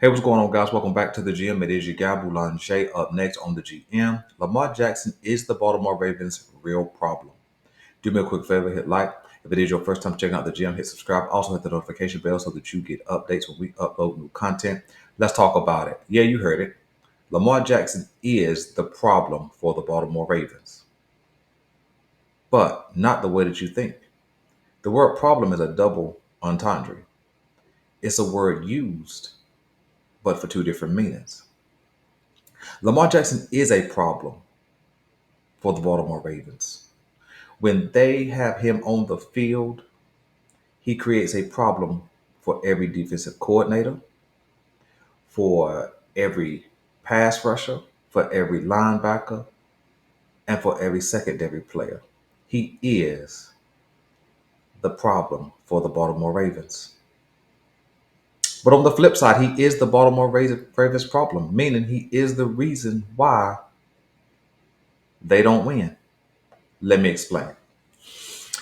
Hey, what's going on, guys? Welcome back to the GM. It is your guy, Boulanger. Up next on the GM, Lamar Jackson is the Baltimore Ravens' real problem. Do me a quick favor, hit like. If it is your first time checking out the GM, hit subscribe. Also, hit the notification bell so that you get updates when we upload new content. Let's talk about it. Yeah, you heard it. Lamar Jackson is the problem for the Baltimore Ravens, but not the way that you think. The word problem is a double entendre. It's a word used, but for two different meanings. Lamar Jackson is a problem for the Baltimore Ravens. When they have him on the field, he creates a problem for every defensive coordinator, for every pass rusher, for every linebacker, and for every secondary player. He is the problem for the Baltimore Ravens. But on the flip side, he is the Baltimore Ravens problem, meaning he is the reason why they don't win. Let me explain.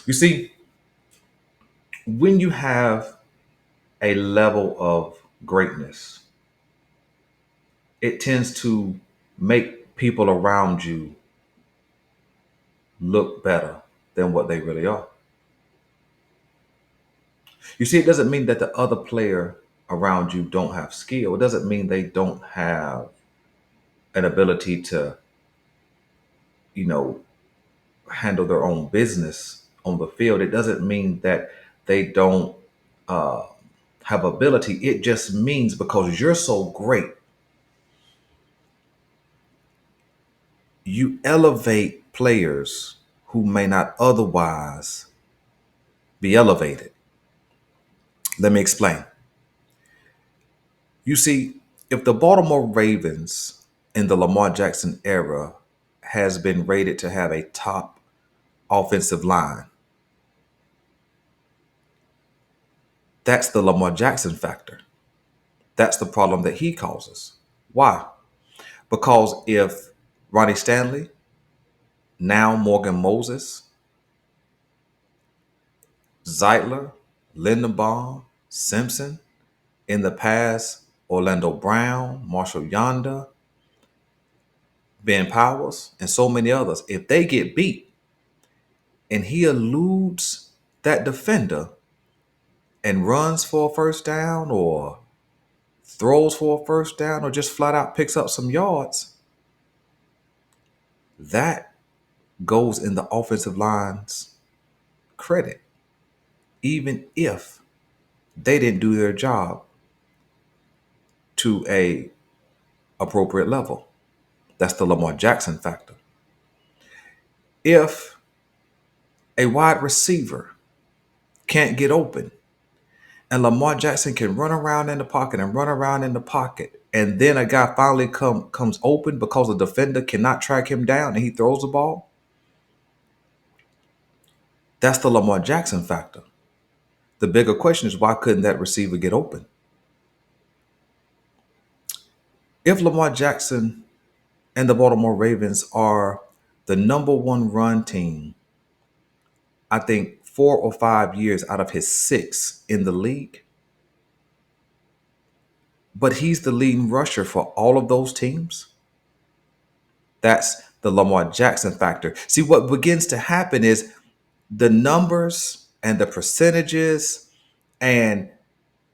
You see, when you have a level of greatness, it tends to make people around you look better than what they really are. You see, it doesn't mean that the other player around you don't have skill. It doesn't mean they don't have an ability to, you know, handle their own business on the field. It doesn't mean that they don't uh, have ability. It just means because you're so great, you elevate players who may not otherwise be elevated. Let me explain. You see, if the Baltimore Ravens in the Lamar Jackson era has been rated to have a top offensive line, that's the Lamar Jackson factor. That's the problem that he causes. Why? Because if Ronnie Stanley, now Morgan Moses, Zeitler, Lindenbaum, Simpson, in the past, Orlando Brown, Marshall Yonder, Ben Powers, and so many others, if they get beat and he eludes that defender and runs for a first down or throws for a first down or just flat out picks up some yards, that goes in the offensive line's credit, even if they didn't do their job to a appropriate level. That's the Lamar Jackson factor. If a wide receiver can't get open and Lamar Jackson can run around in the pocket and run around in the pocket, and then a guy finally comes open because the defender cannot track him down and he throws the ball, that's the Lamar Jackson factor. The bigger question is, why couldn't that receiver get open? If Lamar Jackson and the Baltimore Ravens are the number one run team, I think 4 or 5 years out of his 6 in the league, but he's the leading rusher for all of those teams, that's the Lamar Jackson factor. See, what begins to happen is the numbers and the percentages and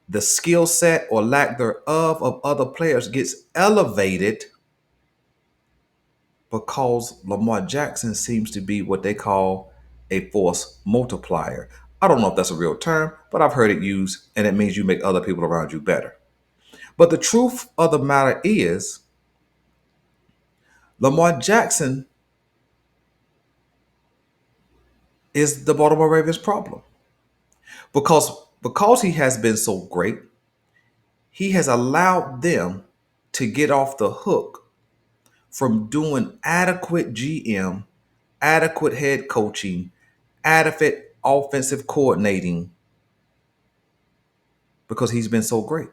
the skill set or lack thereof of other players gets elevated because Lamar Jackson seems to be what they call a force multiplier. I don't know if that's a real term, but I've heard it used, and it means you make other people around you better. But the truth of the matter is, Lamar Jackson is the Baltimore Ravens' problem because he has been so great. He has allowed them to get off the hook from doing adequate GM, adequate head coaching, adequate offensive coordinating because he's been so great.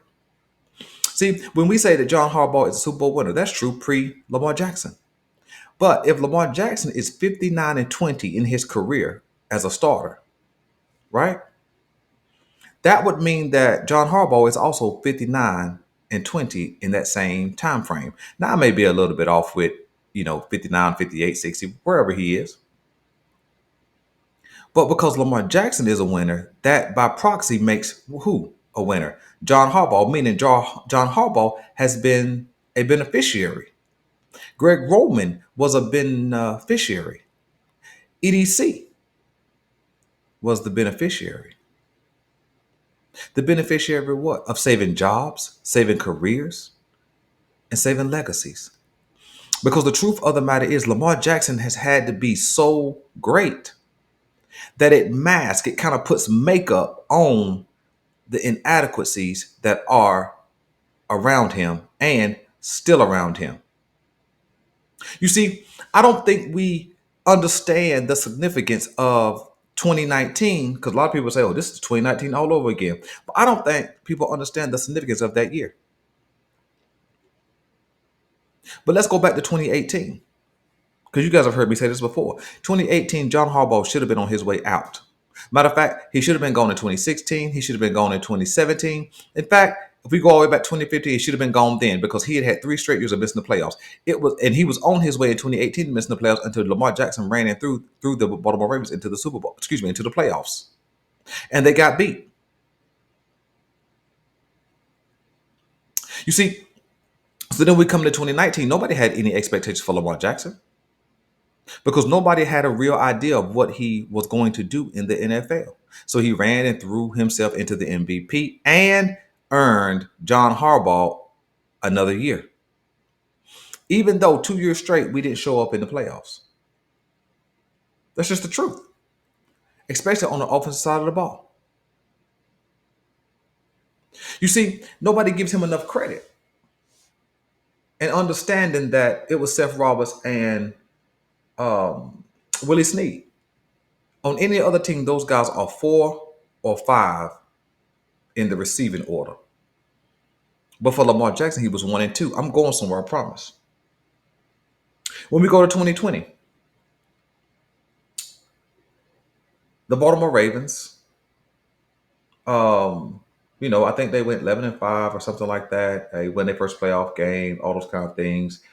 See, when we say that John Harbaugh is a Super Bowl winner, that's true pre Lamar Jackson. But if Lamar Jackson is 59-20 in his career as a starter, right? That would mean that John Harbaugh is also 59 and 20 in that same time frame. Now I may be a little bit off with, 59, 58, 60, wherever he is. But because Lamar Jackson is a winner, that by proxy makes who a winner? John Harbaugh, meaning John Harbaugh has been a beneficiary. Greg Roman was a beneficiary. EDC was the beneficiary. The beneficiary of what? Of saving jobs, saving careers, and saving legacies. Because the truth of the matter is, Lamar Jackson has had to be so great that it kind of puts makeup on the inadequacies that are around him and still around him. You see, I don't think we understand the significance of 2019 because a lot of people say, oh, this is 2019 all over again. But I don't think people understand the significance of that year. But let's go back to 2018 because you guys have heard me say this before. 2018, John Harbaugh should have been on his way out. Matter of fact, he should have been gone in 2016. He should have been gone in 2017. In fact, if we go all the way back to 2015, he should have been gone then because he had had 3 straight years of missing the playoffs. And he was on his way in 2018 missing the playoffs until Lamar Jackson ran in through the Baltimore Ravens into the Super Bowl. Excuse me, into the playoffs, and they got beat. You see, so then we come to 2019. Nobody had any expectations for Lamar Jackson because nobody had a real idea of what he was going to do in the NFL. So he ran and threw himself into the MVP and earned John Harbaugh another year. Even though 2 years straight we didn't show up in the playoffs. That's just the truth, especially on the offensive side of the ball. You see, nobody gives him enough credit. And understanding that it was Seth Roberts and Willie Snead. On any other team, those guys are 4 or 5 in the receiving order. But for Lamar Jackson, he was 1 and 2. I'm going somewhere, I promise. When we go to 2020, the Baltimore Ravens, I think they went 11-5 or something like that. They win their first playoff game, all those kind of things.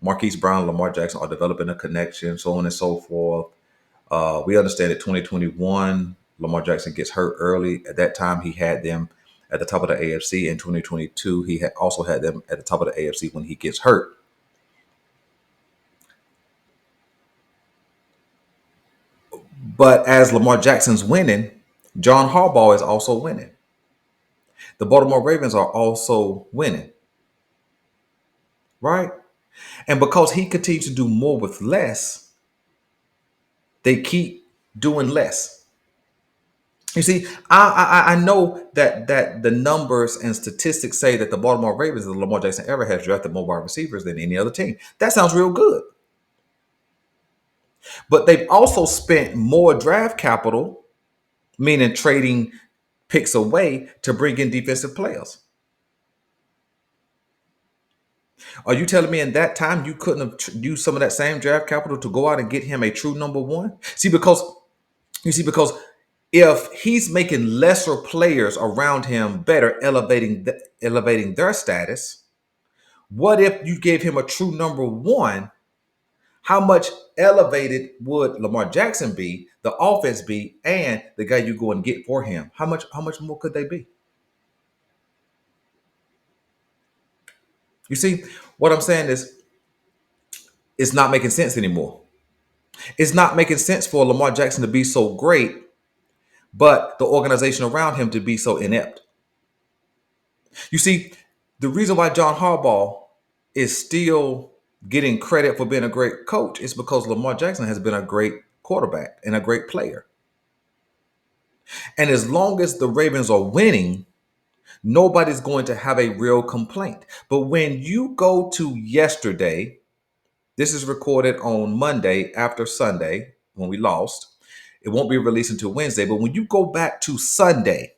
Marquise Brown and Lamar Jackson are developing a connection, so on and so forth. We understand that 2021, Lamar Jackson gets hurt early. At that time, he had them at the top of the AFC. In 2022, he had also had them at the top of the AFC when he gets hurt. But as Lamar Jackson's winning, John Harbaugh is also winning. The Baltimore Ravens are also winning, right? And because he continues to do more with less, they keep doing less. You see, I know that the numbers and statistics say that the Baltimore Ravens and Lamar Jackson ever has drafted more wide receivers than any other team. That sounds real good. But they've also spent more draft capital, meaning trading picks away to bring in defensive players. Are you telling me in that time you couldn't have used some of that same draft capital to go out and get him a true number one? Because if he's making lesser players around him better, elevating their status, what if you gave him a true number one? How much elevated would Lamar Jackson be, the offense be, and the guy you go and get for him? How much more could they be? You see, what I'm saying is it's not making sense anymore. It's not making sense for Lamar Jackson to be so great, but the organization around him to be so inept. You see, the reason why John Harbaugh is still getting credit for being a great coach is because Lamar Jackson has been a great quarterback and a great player. And as long as the Ravens are winning, nobody's going to have a real complaint. But when you go to yesterday, this is recorded on Monday after Sunday when we lost. It won't be released until Wednesday. But when you go back to Sunday,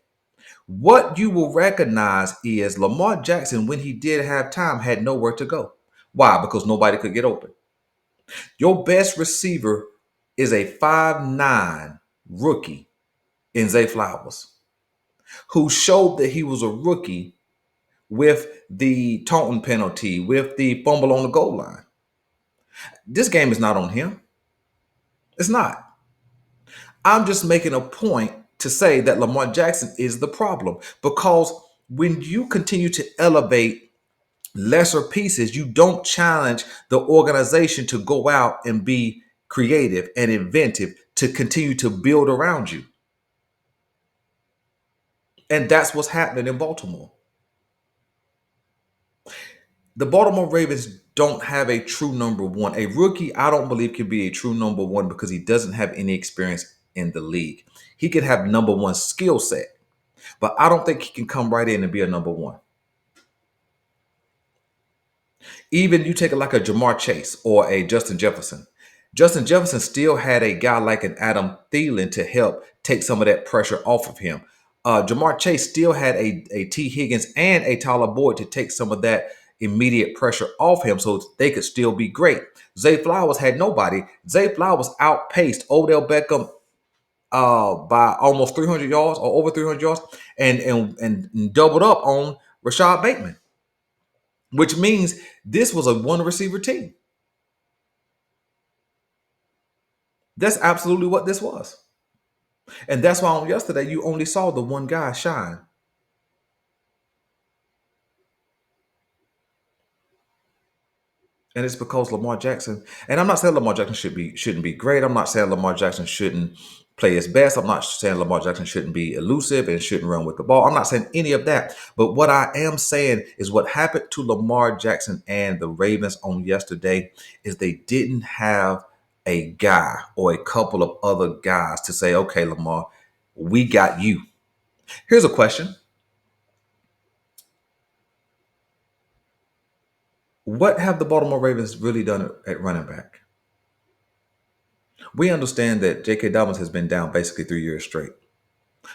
what you will recognize is Lamar Jackson, when he did have time, had nowhere to go. Why? Because nobody could get open. Your best receiver is a 5'9" rookie in Zay Flowers, who showed that he was a rookie with the taunting penalty, with the fumble on the goal line. This game is not on him. It's not. I'm just making a point to say that Lamar Jackson is the problem because when you continue to elevate lesser pieces, you don't challenge the organization to go out and be creative and inventive to continue to build around you. And that's what's happening in Baltimore. The Baltimore Ravens don't have a true number one. A rookie, I don't believe, can be a true number one because he doesn't have any experience in the league. He can have number one skill set, but I don't think he can come right in and be a number one. Even you take it like a Jamar Chase or a Justin Jefferson. Justin Jefferson still had a guy like an Adam Thielen to help take some of that pressure off of him. Jamar Chase still had a T. Higgins and a Tyler Boyd to take some of that immediate pressure off him so they could still be great. Zay Flowers had nobody. Zay Flowers outpaced Odell Beckham by almost 300 yards or over 300 yards and doubled up on Rashad Bateman, which means this was a one receiver team. That's absolutely what this was. And that's why on yesterday you only saw the one guy shine. And it's because Lamar Jackson, and I'm not saying Lamar Jackson shouldn't be great. I'm not saying Lamar Jackson shouldn't play his best. I'm not saying Lamar Jackson shouldn't be elusive and shouldn't run with the ball. I'm not saying any of that. But what I am saying is what happened to Lamar Jackson and the Ravens on yesterday is they didn't have a guy or a couple of other guys to say, okay, Lamar, we got you. Here's a question. What have the Baltimore Ravens really done at running back? We understand that J.K. Dobbins has been down basically 3 years straight.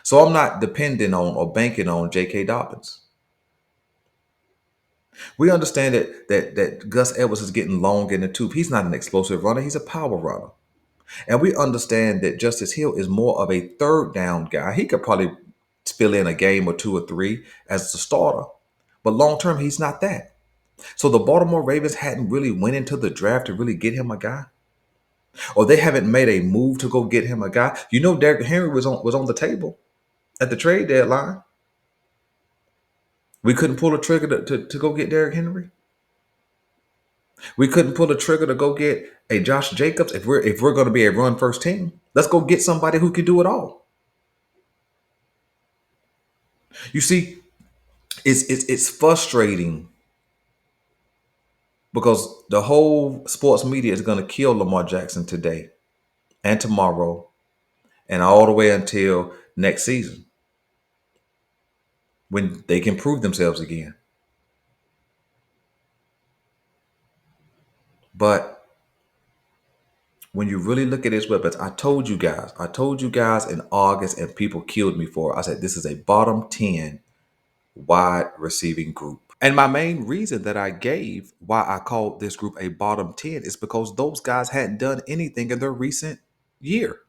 So I'm not depending on or banking on J.K. Dobbins. We understand that Gus Edwards is getting long in the tooth. He's not an explosive runner. He's a power runner. And we understand that Justice Hill is more of a third down guy. He could probably fill in a game or two or three as a starter. But long term, he's not that. So the Baltimore Ravens hadn't really went into the draft to really get him a guy. Or they haven't made a move to go get him a guy. You know, Derrick Henry was on the table at the trade deadline. We couldn't pull a trigger to go get Derrick Henry. We couldn't pull a trigger to go get a Josh Jacobs if we're going to be a run first team. Let's go get somebody who can do it all. You see, it's frustrating because the whole sports media is going to kill Lamar Jackson today and tomorrow and all the way until next season when they can prove themselves again. But when you really look at his weapons, I told you guys in August, and people killed me for it. I said, this is a bottom 10 wide receiving group. And my main reason that I gave why I called this group a bottom 10 is because those guys hadn't done anything in their recent year.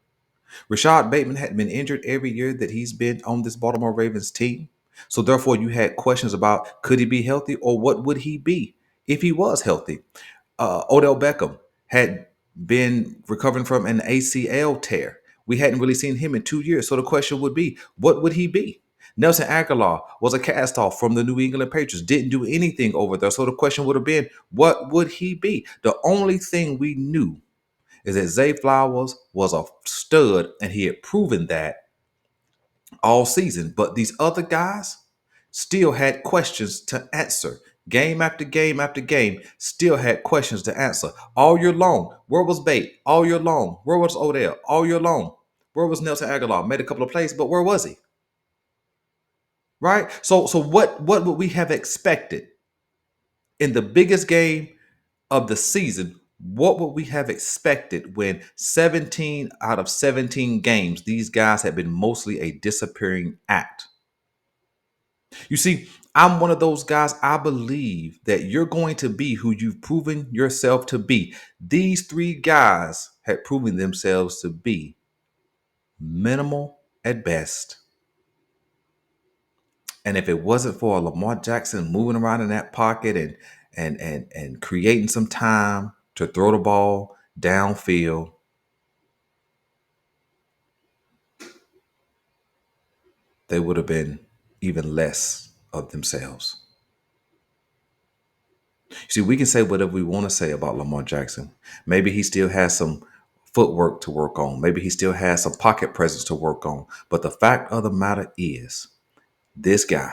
Rashad Bateman had been injured every year that he's been on this Baltimore Ravens team. So therefore, you had questions about could he be healthy or what would he be if he was healthy? Odell Beckham had been recovering from an ACL tear. We hadn't really seen him in 2 years. So the question would be, what would he be? Nelson Aguilar was a cast off from the New England Patriots, didn't do anything over there. So the question would have been, what would he be? The only thing we knew is that Zay Flowers was a stud and he had proven that all season. But these other guys still had questions to answer. Game after game after game, still had questions to answer. All year long, where was Bate? All year long, where was Odell? All year long, where was Nelson Aguilar? Made a couple of plays, but where was he? Right? So what would we have expected in the biggest game of the season? What would we have expected when 17 out of 17 games, these guys have been mostly a disappearing act? You see, I'm one of those guys. I believe that you're going to be who you've proven yourself to be. These three guys had proven themselves to be minimal at best And if it wasn't for Lamar Jackson moving around in that pocket and creating some time to throw the ball downfield, they would have been even less of themselves. See, we can say whatever we want to say about Lamar Jackson. Maybe he still has some footwork to work on. Maybe he still has some pocket presence to work on. But the fact of the matter is, this guy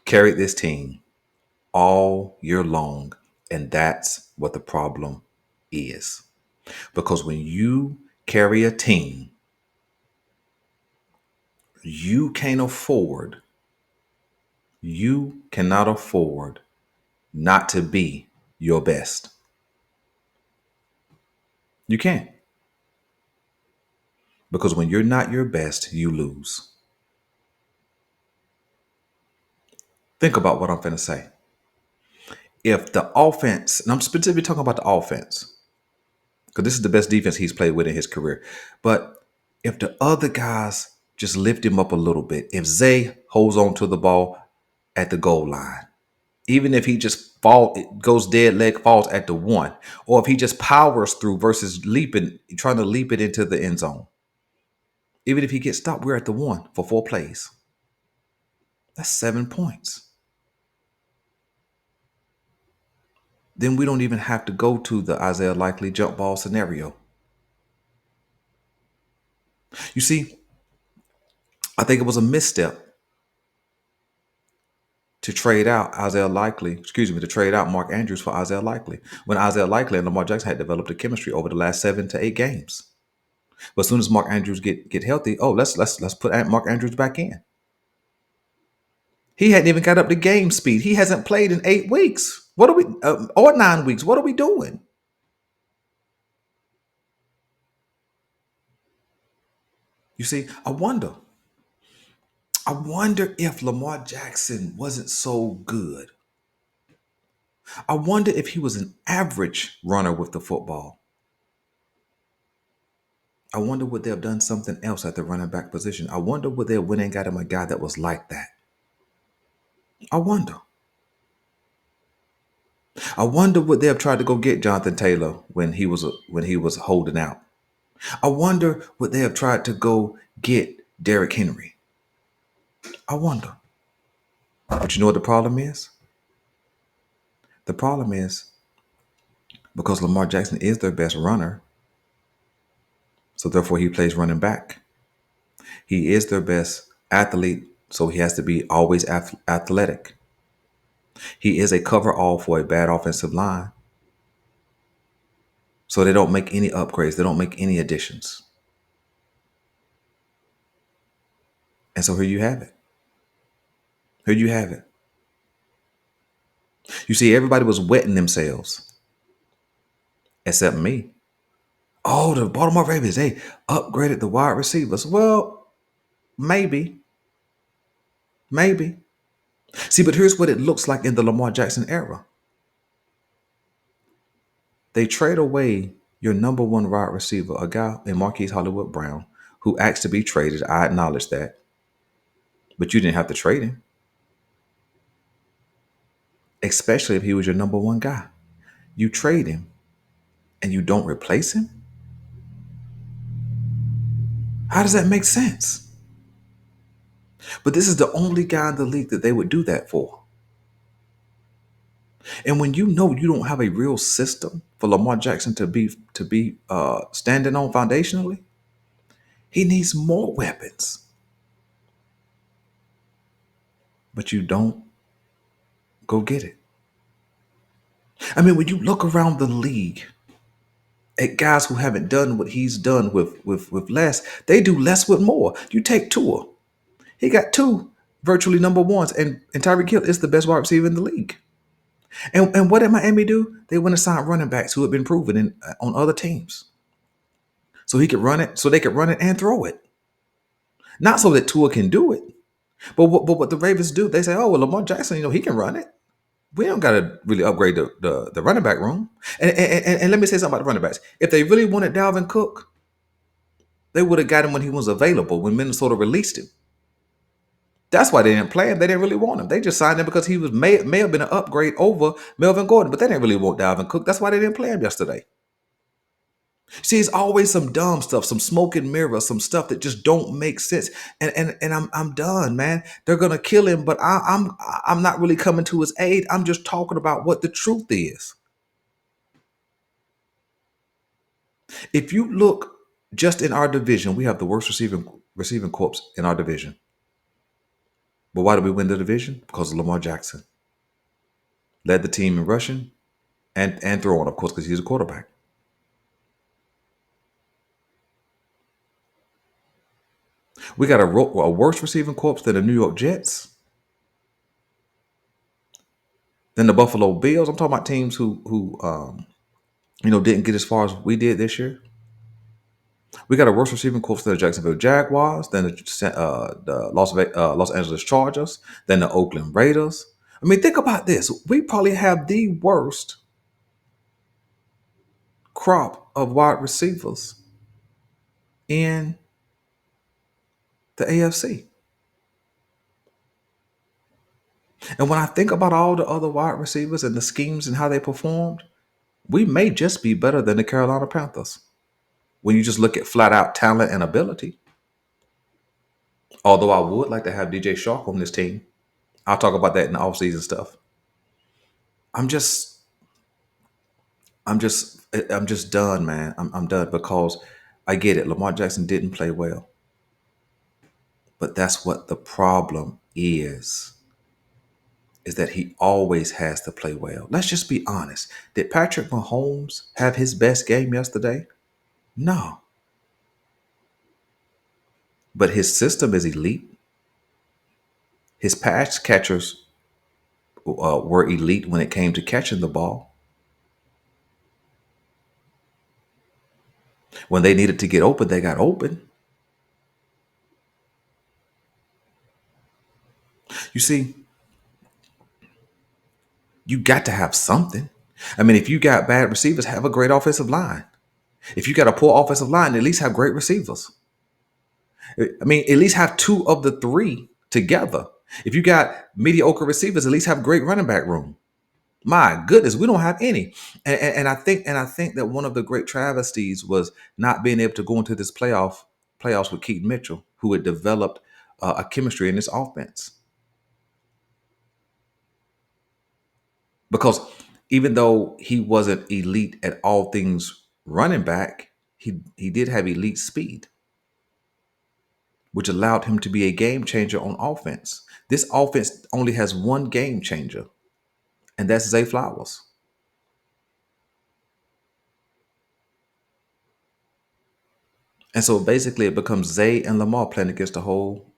carried this team all year long. And that's what the problem is. Because when you carry a team, you can't afford, you cannot afford not to be your best. You can't. Because when you're not your best, you lose. Think about what I'm finna say. If the offense, and I'm specifically talking about the offense, because this is the best defense he's played with in his career. But if the other guys just lift him up a little bit, if Zay holds on to the ball at the goal line, even if he just goes dead leg, falls at the one, or if he just powers through versus leaping, trying to leap it into the end zone. Even if he gets stopped, we're at the one for 4 plays. That's 7 points. Then we don't even have to go to the Isaiah Likely jump ball scenario. You see, I think it was a misstep to trade out to trade out Mark Andrews for Isaiah Likely, when Isaiah Likely and Lamar Jackson had developed a chemistry over the last 7 to 8 games. But as soon as Mark Andrews get healthy, let's put Mark Andrews back in. He hadn't even got up to game speed. He hasn't played in 8 weeks. What are we or 9 weeks? What are we doing? You see, I wonder if Lamar Jackson wasn't so good. I wonder if he was an average runner with the football. I wonder would they have done something else at the running back position. I wonder would they have went and got him a guy that was like that. I wonder. I wonder would they have tried to go get Jonathan Taylor when he was holding out. I wonder would they have tried to go get Derrick Henry. I wonder. But you know what the problem is? The problem is because Lamar Jackson is their best runner, so therefore he plays running back. He is their best athlete, so he has to be always athletic. He is a cover all for a bad offensive line, so they don't make any upgrades. They don't make any additions. And so here you have it. Here you have it. You see, everybody was wetting themselves except me. Oh, the Baltimore Ravens, they upgraded the wide receivers. Well, maybe. Maybe. See, but here's what it looks like in the Lamar Jackson era. They trade away your number one wide receiver, a guy in Marquise Hollywood Brown, who asked to be traded. I acknowledge that. But you didn't have to trade him, especially if he was your number one guy. You trade him and you don't replace him? How does that make sense? But this is the only guy in the league that they would do that for. And when you know you don't have a real system for Lamar Jackson to be standing on foundationally, he needs more weapons. But you don't go get it. I mean, when you look around the league at guys who haven't done what he's done with less, they do less with more. You take Tua. He got two virtually number ones, and Tyreek Hill is the best wide receiver in the league. And what did Miami do? They went and signed running backs who had been proven on other teams, so he could run it, so they could run it and throw it. Not so that Tua can do it, but what the Ravens do, they say, oh well, Lamar Jackson, he can run it. We don't got to really upgrade the running back room. And let me say something about the running backs. If they really wanted Dalvin Cook, they would have got him when he was available, when Minnesota released him. That's why they didn't play him. They didn't really want him. They just signed him because he was may have been an upgrade over Melvin Gordon, but they didn't really want Dalvin Cook. That's why they didn't play him yesterday. See, it's always some dumb stuff, some smoke and mirrors, some stuff that just don't make sense. And I'm done, man. They're gonna kill him, but I'm not really coming to his aid. I'm just talking about what the truth is. If you look just in our division, we have the worst receiving corps in our division. But why did we win the division? Because of Lamar Jackson. Led the team in rushing and throwing, of course, because he's a quarterback. We got a worse receiving corps than the New York Jets, than the Buffalo Bills. I'm talking about teams who didn't get as far as we did this year. We got a worse receiving corps than the Jacksonville Jaguars, than the Los Angeles Chargers, than the Oakland Raiders. I mean, think about this. We probably have the worst crop of wide receivers in the AFC. And when I think about all the other wide receivers and the schemes and how they performed, we may just be better than the Carolina Panthers when you just look at flat out talent and ability. Although I would like to have DJ Shark on this team. I'll talk about that in the offseason stuff. I'm just I'm just done, man. I'm done because I get it. Lamar Jackson didn't play well. But that's what the problem is that he always has to play well. Let's just be honest. Did Patrick Mahomes have his best game yesterday? No. But his system is elite. His pass catchers were elite when it came to catching the ball. When they needed to get open, they got open. You see, you got to have something. I mean, if you got bad receivers, have a great offensive line. If you got a poor offensive line, at least have great receivers. I mean, at least have two of the three together. If you got mediocre receivers, at least have great running back room. My goodness, we don't have any. And I think that one of the great travesties was not being able to go into this playoffs with Keaton Mitchell, who had developed a chemistry in this offense. Because even though he wasn't elite at all things running back, he did have elite speed, which allowed him to be a game changer on offense. This offense only has one game changer, and that's Zay Flowers. And so basically, it becomes Zay and Lamar playing against the whole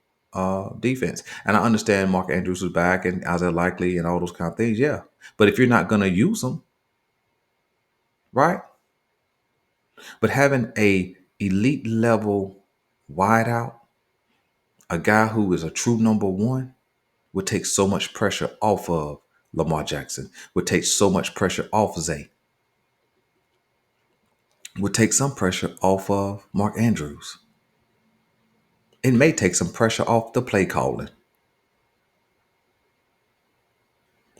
defense. And I understand Mark Andrews is back and Isaiah Likely and all those kind of things. Yeah, but if you're not going to use them, right? But having a elite level wideout, a guy who is a true number one, would take so much pressure off of Lamar Jackson. Would take so much pressure off Zay. Would take some pressure off of Mark Andrews. It may take some pressure off the play calling.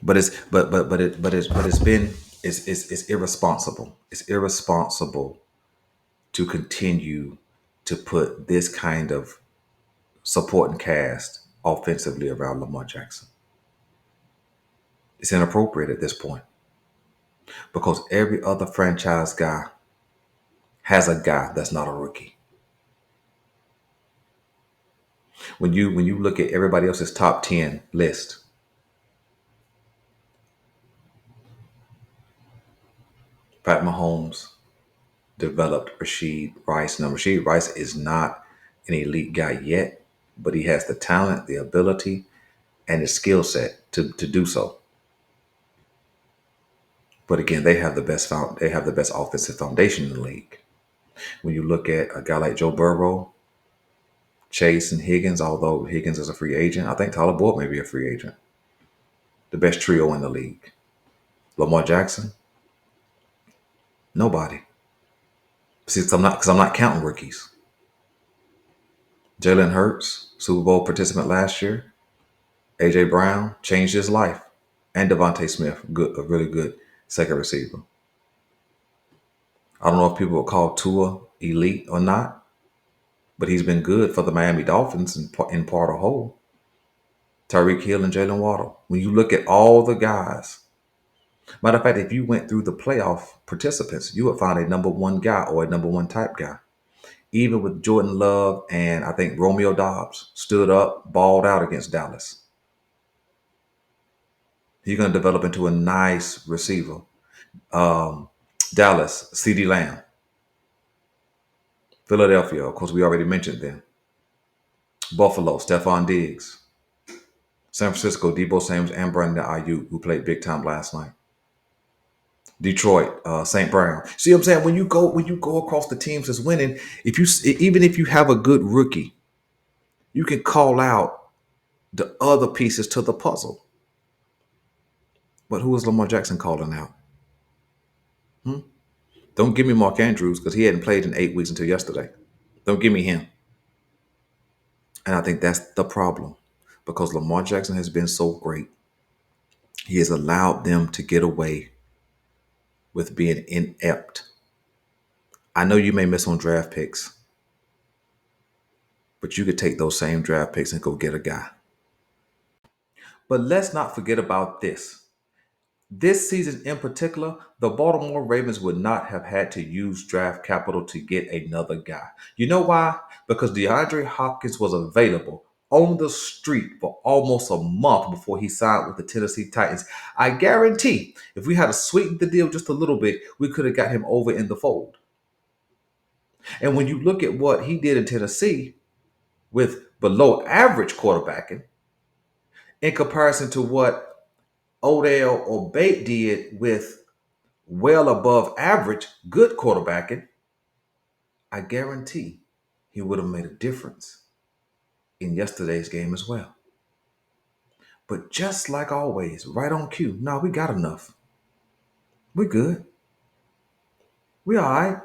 But it's irresponsible. It's irresponsible to continue to put this kind of support and cast offensively around Lamar Jackson. It's inappropriate at this point because every other franchise guy has a guy that's not a rookie. When you look at everybody else's top 10 list, Pat Mahomes developed Rashid Rice. Now, Rashid Rice is not an elite guy yet, but he has the talent, the ability, and the skill set to do so. But again, they have the best offensive foundation in the league. When you look at a guy like Joe Burrow, Chase, and Higgins, although Higgins is a free agent, I think Tyler Boyd may be a free agent. The best trio in the league. Lamar Jackson, nobody. See, because I'm not counting rookies. Jalen Hurts, Super Bowl participant last year, AJ Brown changed his life, and Devontae Smith, a really good second receiver. I don't know if people would call Tua elite or not, but he's been good for the Miami Dolphins in part or whole. Tyreek Hill and Jalen Waddle. When you look at all the guys, matter of fact, if you went through the playoff participants, you would find a number one guy or a number one type guy. Even with Jordan Love and I think Romeo Dobbs stood up, balled out against Dallas. He's going to develop into a nice receiver. Um, Dallas, CeeDee Lamb. Philadelphia, of course, we already mentioned them. Buffalo, Stephon Diggs. San Francisco, Debo Samuels and Brandon Ayuk, who played big time last night. Detroit, St. Brown. See what I'm saying? When you go across the teams that's winning, even if you have a good rookie, you can call out the other pieces to the puzzle. But who was Lamar Jackson calling out? Don't give me Mark Andrews because he hadn't played in 8 weeks until yesterday. Don't give me him. And I think that's the problem because Lamar Jackson has been so great. He has allowed them to get away with being inept. I know you may miss on draft picks, but you could take those same draft picks and go get a guy. But let's not forget about this. This season in particular, the Baltimore Ravens would not have had to use draft capital to get another guy. You know why? Because DeAndre Hopkins was available on the street for almost a month before he signed with the Tennessee Titans. I guarantee if we had to sweeten the deal just a little bit, we could have got him over in the fold. And when you look at what he did in Tennessee with below average quarterbacking in comparison to what Odell or Bate did with well above average good quarterbacking, I guarantee he would have made a difference in yesterday's game as well. But just like always, right on cue, no, we got enough. We good. We all right.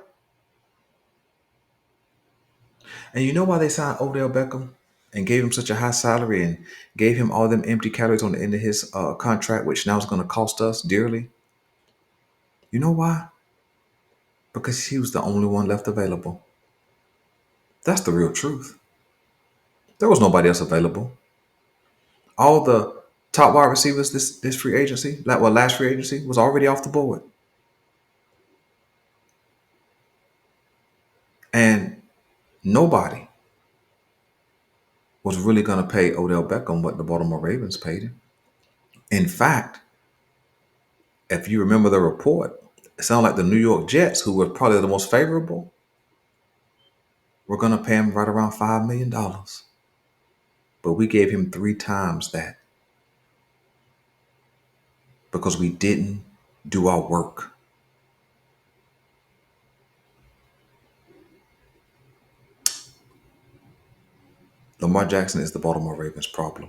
And you know why they signed Odell Beckham and gave him such a high salary and gave him all them empty calories on the end of his contract, which now is going to cost us dearly? You know why? Because he was the only one left available. That's the real truth. There was nobody else available. All the top wide receivers this free agency, last free agency, was already off the board. And nobody was really going to pay Odell Beckham what the Baltimore Ravens paid him. In fact, if you remember the report, it sounded like the New York Jets, who were probably the most favorable, were going to pay him right around $5 million. But we gave him 3 times that because we didn't do our work. Lamar Jackson is the Baltimore Ravens' problem.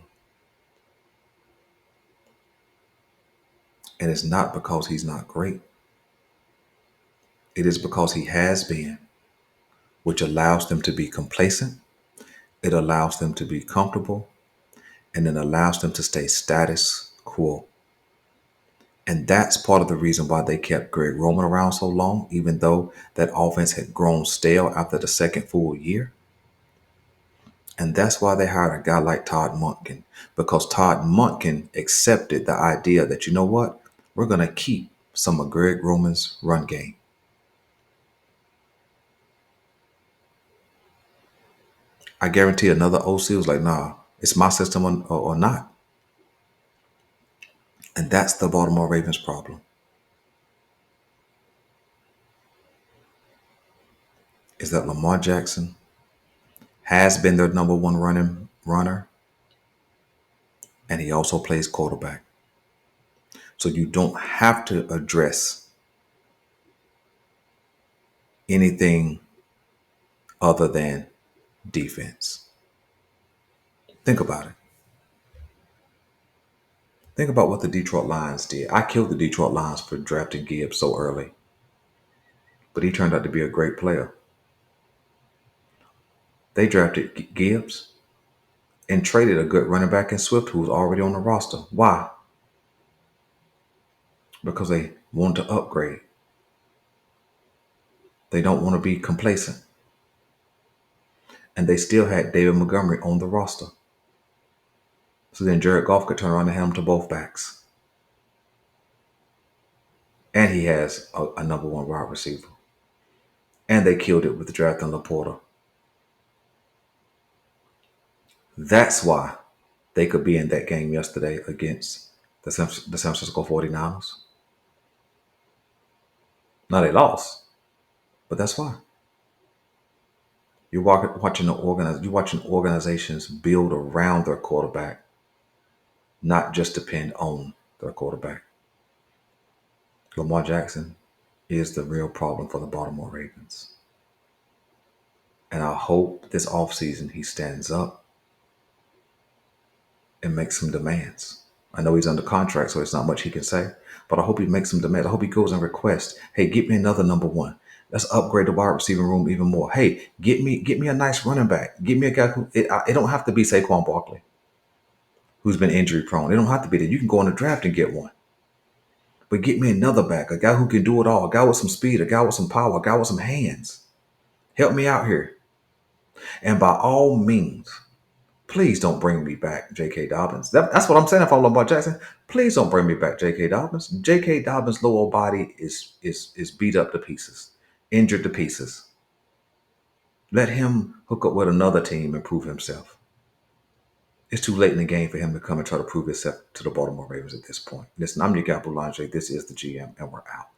And it's not because he's not great. It is because he has been, which allows them to be complacent. It allows them to be comfortable. And it allows them to stay status quo. And that's part of the reason why they kept Greg Roman around so long, even though that offense had grown stale after the second full year. And that's why they hired a guy like Todd Monken, because Todd Monken accepted the idea that, you know what, we're going to keep some of Greg Roman's run game. I guarantee another OC was like, nah, it's my system or not. And that's the Baltimore Ravens problem. Is that Lamar Jackson has been their number one runner, and he also plays quarterback. So you don't have to address anything other than defense. Think about it. Think about what the Detroit Lions did. I killed the Detroit Lions for drafting Gibbs so early, but he turned out to be a great player. They drafted Gibbs, and traded a good running back in Swift who was already on the roster. Why? Because they want to upgrade. They don't want to be complacent. And they still had David Montgomery on the roster. So then Jared Goff could turn around and hand him to both backs. And he has a number one wide receiver. And they killed it with the draft on Laporta. That's why they could be in that game yesterday against the San Francisco 49ers. Now they lost, but that's why. You're watching organizations build around their quarterback, not just depend on their quarterback. Lamar Jackson is the real problem for the Baltimore Ravens. And I hope this offseason he stands up and makes some demands. I know he's under contract, so it's not much he can say, but I hope he makes some demands. I hope he goes and requests, hey, get me another number one. Let's upgrade the wide receiving room even more. Hey, get me a nice running back. Get me a guy who it don't have to be Saquon Barkley, who's been injury prone. It don't have to be that. You can go in the draft and get one. But get me another back, a guy who can do it all, a guy with some speed, a guy with some power, a guy with some hands. Help me out here. And by all means, please don't bring me back J.K. Dobbins. That's what I'm saying if I'm Lamar Jackson. Please don't bring me back J.K. Dobbins. J.K. Dobbins' lower body is beat up to pieces, injured to pieces. Let him hook up with another team and prove himself. It's too late in the game for him to come and try to prove himself to the Baltimore Ravens at this point. Listen, I'm your guy, Boulanger. This is the GM, and we're out.